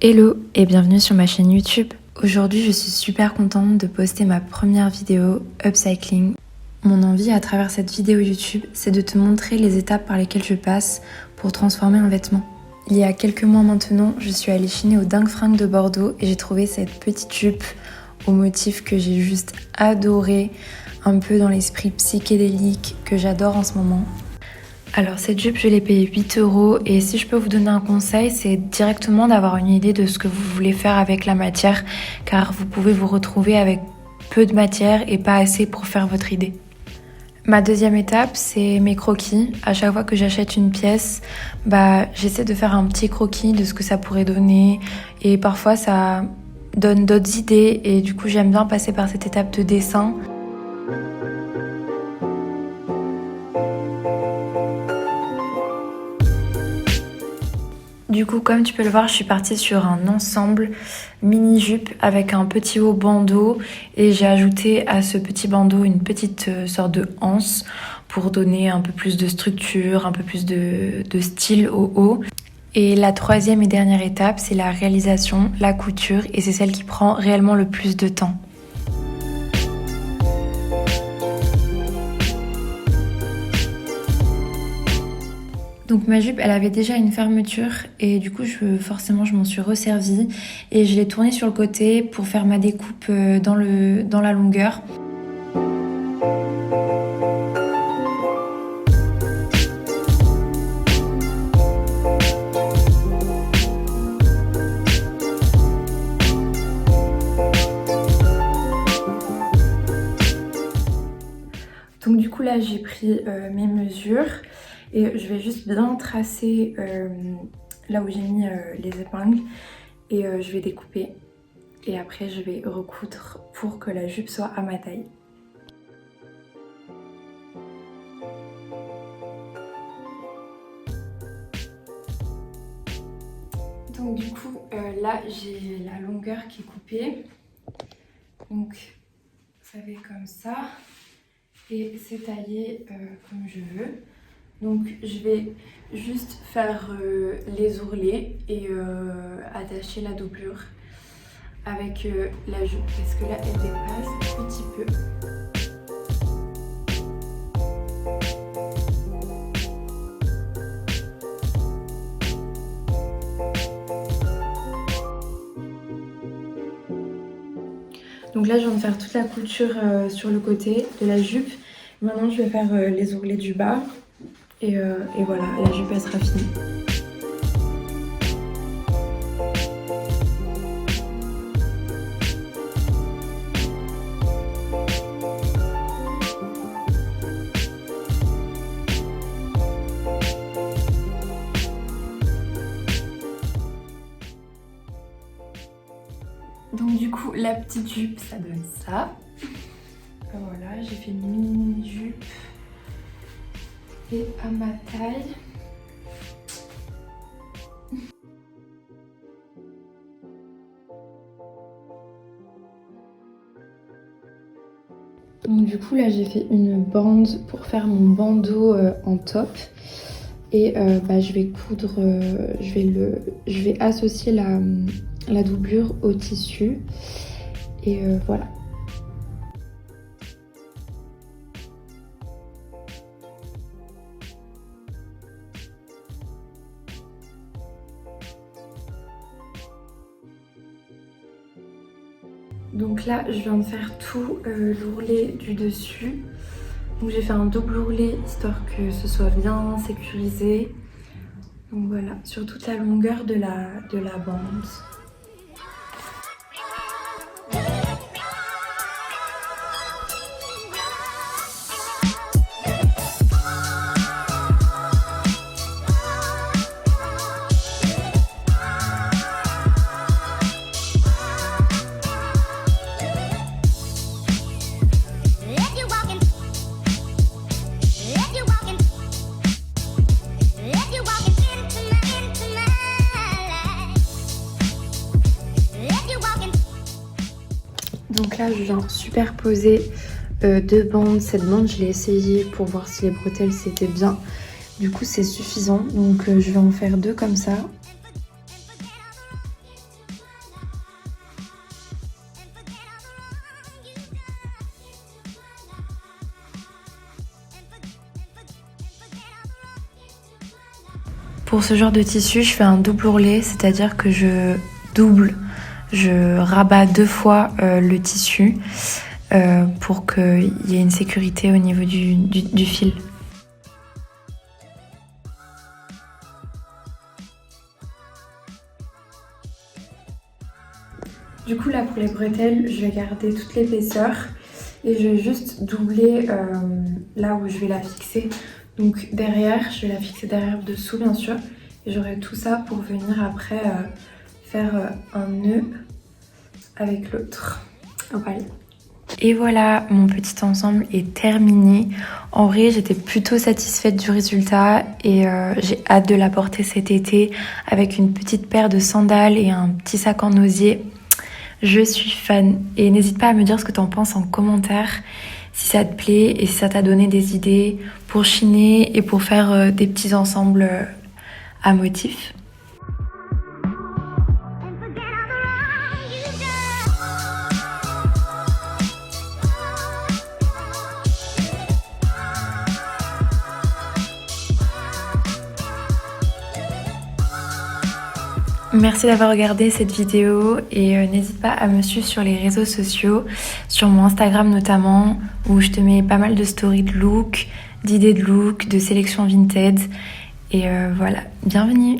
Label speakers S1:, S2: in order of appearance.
S1: Hello et bienvenue sur ma chaîne YouTube. Aujourd'hui je suis super contente de poster ma première vidéo upcycling. Mon envie à travers cette vidéo YouTube, c'est de te montrer les étapes par lesquelles je passe pour transformer un vêtement. Il y a quelques mois maintenant, je suis allée chiner au Dingue Fringues de Bordeaux et j'ai trouvé cette petite jupe au motif que j'ai juste adoré, un peu dans l'esprit psychédélique que j'adore en ce moment. Alors cette jupe je l'ai payée 8 € et si je peux vous donner un conseil, c'est directement d'avoir une idée de ce que vous voulez faire avec la matière, car vous pouvez vous retrouver avec peu de matière et pas assez pour faire votre idée. Ma deuxième étape, c'est mes croquis. À chaque fois que j'achète une pièce, j'essaie de faire un petit croquis de ce que ça pourrait donner et parfois ça donne d'autres idées et du coup j'aime bien passer par cette étape de dessin. Du coup, comme tu peux le voir, je suis partie sur un ensemble mini-jupe avec un petit haut bandeau et j'ai ajouté à ce petit bandeau une petite sorte de anse pour donner un peu plus de structure, un peu plus de style au haut. Et la troisième et dernière étape, c'est la réalisation, la couture, et c'est celle qui prend réellement le plus de temps. Donc ma jupe, elle avait déjà une fermeture et du coup forcément je m'en suis resservie et je l'ai tournée sur le côté pour faire ma découpe dans la longueur. Donc du coup là j'ai pris mes mesures. Et je vais juste bien tracer là où j'ai mis les épingles et je vais découper. Et après je vais recoudre pour que la jupe soit à ma taille. Donc du coup là j'ai la longueur qui est coupée. Donc ça fait comme ça et c'est taillé comme je veux. Donc je vais juste faire les ourlets et attacher la doublure avec la jupe parce que là elle dépasse un petit peu. Donc là je viens de faire toute la couture sur le côté de la jupe. Maintenant je vais faire les ourlets du bas. Et voilà, la jupe elle sera finie. Donc du coup, la petite jupe, ça donne ça. Voilà, j'ai fait une mini jupe. Et à ma taille. Donc du coup là j'ai fait une bande pour faire mon bandeau en top. Et je vais coudre, je vais associer la doublure au tissu. Et voilà. Donc là, je viens de faire tout l'ourlet du dessus. Donc j'ai fait un double ourlet histoire que ce soit bien sécurisé. Donc voilà, sur toute la longueur de la bande. Donc là, je viens de superposer deux bandes. Cette bande, je l'ai essayée pour voir si les bretelles c'était bien. Du coup, c'est suffisant. Donc je vais en faire deux comme ça. Pour ce genre de tissu, je fais un double ourlet, c'est-à-dire que je rabats 2 fois le tissu pour qu'il y ait une sécurité au niveau du fil. Du coup là pour les bretelles, je vais garder toute l'épaisseur et je vais juste doubler là où je vais la fixer. Donc derrière, je vais la fixer derrière dessous bien sûr. Et j'aurai tout ça pour venir après faire un nœud avec l'autre. Voilà. Et voilà, mon petit ensemble est terminé. En vrai, j'étais plutôt satisfaite du résultat et j'ai hâte de la porter cet été avec une petite paire de sandales et un petit sac en osier. Je suis fan et n'hésite pas à me dire ce que t'en penses en commentaire, si ça te plaît et si ça t'a donné des idées pour chiner et pour faire des petits ensembles à motifs. Merci d'avoir regardé cette vidéo et n'hésite pas à me suivre sur les réseaux sociaux, sur mon Instagram notamment, où je te mets pas mal de stories de look, d'idées de look, de sélection vintage. Et voilà, bienvenue!